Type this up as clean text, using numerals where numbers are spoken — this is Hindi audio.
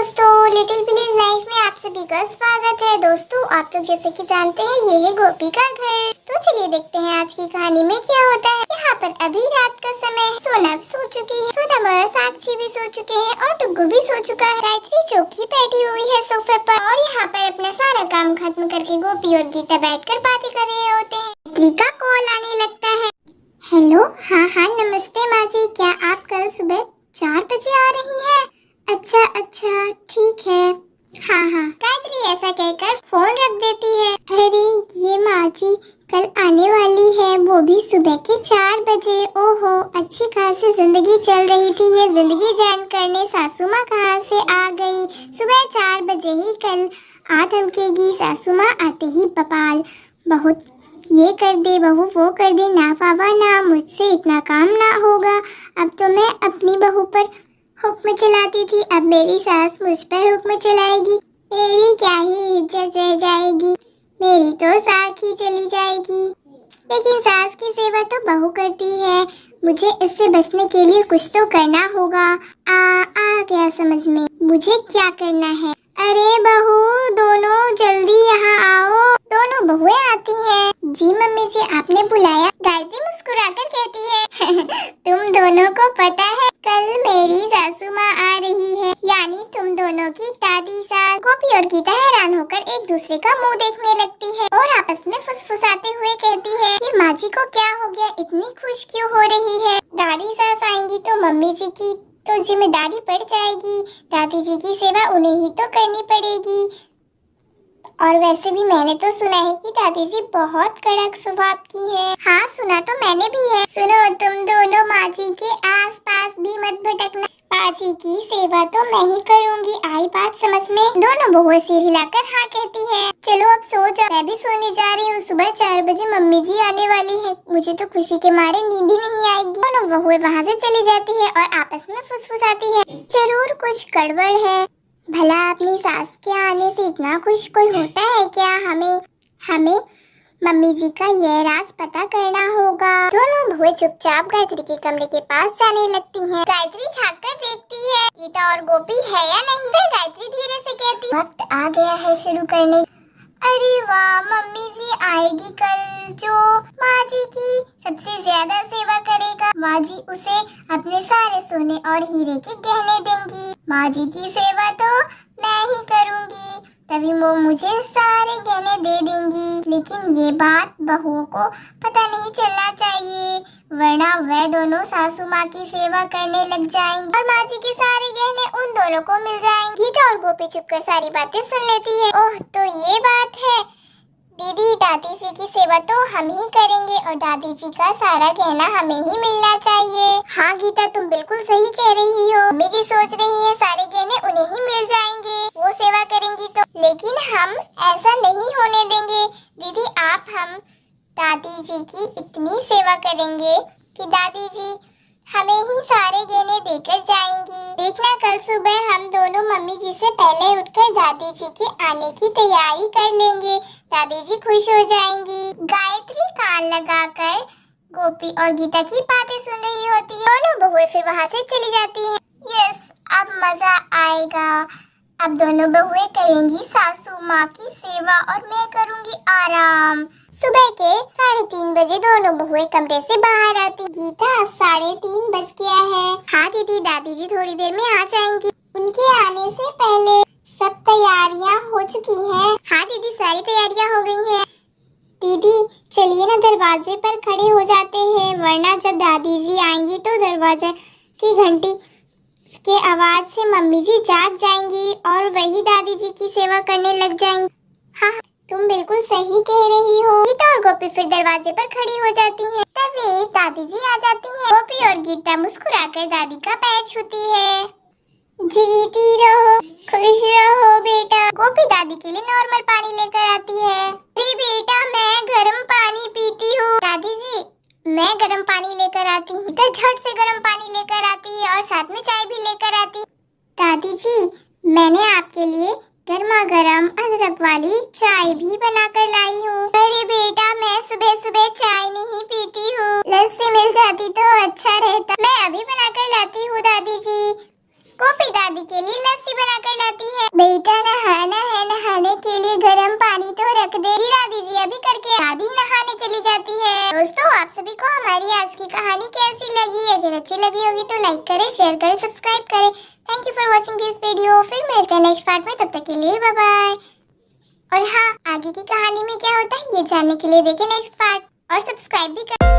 दोस्तों, लिटिल विलेज लाइफ में आप सभी का स्वागत है। दोस्तों, आप लोग जैसे कि जानते हैं ये है गोपी का घर। तो चलिए देखते हैं आज की कहानी में क्या होता है। यहाँ पर अभी रात का समय है। सोना भी सो चुकी है, सोनम और साक्षी भी सो चुके हैं और टुग्गू भी सो चुका है। गायत्री चौकी बैठी हुई है सोफे पर और यहाँ पर अपना सारा काम खत्म करके गोपी और गीता बैठकर बातें कर रहे होते हैं। गायत्री का कॉल आने लगता है। हेलो, हाँ नमस्ते माँ जी, क्या आप कल सुबह 4 बजे आ रही है? अच्छा ठीक है। हाँ गायत्री ऐसा कहकर फोन रख देती है। अरे ये माँ जी कल आने वाली है, वो भी सुबह के 4 बजे। ओहो, अच्छी खासी जिंदगी चल रही थी, ये जिंदगी जान करने सासू माँ कहाँ से आ गई। सुबह 4 बजे ही कल आ धमकेगी। सासू माँ आते ही बवाल, बहुत ये कर दे बहू, वो कर दे, ना बाबा ना, मुझसे इतना काम ना होगा। अब तो मैं अपनी बहू पर हुक्म चलाती थी, अब मेरी सास मुझ पर हुक्म चलाएगी। मेरी क्या ही इज्जत रह जाएगी, मेरी तो साख ही चली जाएगी। लेकिन सास की सेवा तो बहू करती है, मुझे इससे बचने के लिए कुछ तो करना होगा। आ गया समझ में, मुझे क्या करना है। अरे बहू दोनों जल्दी यहाँ आओ। दोनों बहुएं आती हैं। जी मम्मी जी, आपने बुलाया? गायत्री मुस्कुराकर कहती है तुम दोनों को पता है कल मेरी सासू माँ आ रही है, यानी तुम दोनों की दादी सास। गोपी और गीता हैरान होकर एक दूसरे का मुंह देखने लगती है और आपस में फुसफुसाते हुए कहती है कि माँ जी को क्या हो गया, इतनी खुश क्यों हो रही है। दादी सास आएंगी तो मम्मी जी की तो जिम्मेदारी पड़ जाएगी, दादी जी की सेवा उन्हें ही तो करनी पड़ेगी। और वैसे भी मैंने तो सुना है कि दादी जी बहुत कड़क स्वभाव की है। हाँ सुना तो मैंने भी है। सुनो, तुम दोनों माँ जी के आस पास भी मत भटकना, माँ जी की सेवा तो मैं ही करूँगी। आई बात समझ में? दोनों बहुएं सिर हिलाकर हाँ कहती है। चलो अब सो जाओ, मैं भी सोने जा रही हूँ। सुबह 4 बजे मम्मी जी आने वाली है, मुझे तो खुशी के मारे नींद ही नहीं आएगी। दोनों बहुएं वहाँ से चली जाती है और आपस में फुसफुसाती है, जरूर कुछ गड़बड़ है। भला अपनी सास के आने से इतना खुश कोई होता है क्या? हमें मम्मी जी का यह राज पता करना होगा। दोनों बहुएं चुपचाप गायत्री के कमरे के पास जाने लगती हैं। गायत्री झांक कर देखती है गीता और गोपी है या नहीं। फिर गायत्री धीरे से कहती, वक्त आ गया है शुरू करने। अरे वाह, मम्मी जी आएगी कल, जो माँ जी की सबसे ज्यादा सेवा करेगा। माँ जी उसे अपने सारे सोने और हीरे के गहने देंगी। माँ जी की सेवा तो मैं ही करूँगी, तभी वो मुझे सारे गहने दे देंगी। लेकिन ये बात बहुओं को पता नहीं चलना चाहिए, वरना वह दोनों सासू माँ की सेवा करने लग जाएंगी और माँ जी के सारे गहने उन दोनों को मिल जाएंगे। गीता और गोपी चुपकर सारी बातें सुन लेती है। ओह, तो ये बात है। दीदी, दादी जी की सेवा तो हम ही करेंगे और दादी जी का सारा गहना हमें ही मिलना चाहिए। हाँ गीता, तुम बिल्कुल सही कह रही हो। मम्मी जी सोच रही है सारे गहने उन्हें ही मिल जाएंगे, वो सेवा करेंगी तो। लेकिन हम ऐसा नहीं होने देंगे दीदी, आप हम दादी जी की इतनी सेवा करेंगे कि दादी जी हमें ही सारे गहने देकर जाएंगी। देखना कल सुबह हम दोनों मम्मी जी से पहले उठकर दादी जी के आने की तैयारी कर लेंगे, दादी जी खुश हो जाएंगी। गायत्री कान लगाकर गोपी और गीता की बातें सुन रही होती है। दोनों बहुएं फिर वहाँ से चली जाती हैं। यस, अब मजा आएगा। अब दोनों बहुएं करेंगी सासू माँ की सेवा और मैं करूँगी आराम। सुबह के 3:30 बजे दोनों बहुएं कमरे से बाहर आती। गीता, 3:30 बज गया है। हाँ दीदी, दादी जी थोड़ी देर में आ जाएंगी, उनके आने से पहले सब तैयारियां हो चुकी हैं। हाँ दीदी, सारी तैयारियां हो गई हैं। दीदी चलिए ना, दरवाजे पर खड़े हो जाते हैं, वरना जब दादी जी आएंगी तो दरवाजे की घंटी के आवाज से मम्मी जी जाग जाएंगी और वही दादी जी की सेवा करने लग जाएंगी। हाँ तुम बिल्कुल सही कह रही हो। गीता और गोपी फिर दरवाजे पर खड़ी हो जाती हैं। तभी दादी जी आ जाती हैं। गोपी और गीता मुस्कुराकर दादी का पैर छूती है। जीती रहो, खुश रहो बेटा। गोपी दादी के लिए नॉर्मल पानी लेकर आती है। अरे बेटा, मैं गर्म पानी पीती हूँ। दादी जी, मैं गर्म पानी लेकर आती हूँ। तो झट से गर्म पानी लेकर आती है और साथ में चाय भी लेकर आती है। दादी जी, मैंने आपके लिए गर्मा गर्म अदरक वाली चाय भी बनाकर लाई हूँ। अरे बेटा, मैं सुबह सुबह चाय नहीं पीती हूँ, लस्सी मिल जाती तो अच्छा रहता। मैं अभी बनाकर लाती हूँ दादी जी। गोपी दादी के लिए लस्सी बनाकर लाती पानी तो रख दे। जी दादी जी अभी करके दादी नहाने चली जाती है। दोस्तों आप सभी को हमारी आज की कहानी कैसी लगी? अगर अच्छी लगी होगी तो लाइक करें, शेयर करें, सब्सक्राइब करें। Thank you for watching this video. फिर मिलते हैं नेक्स्ट पार्ट में, तब तक के लिए बाय बाय। और हाँ, आगे की कहानी में क्या होता है ये जानने के लिए देखें नेक्स्ट पार्ट और सब्सक्राइब भी करें।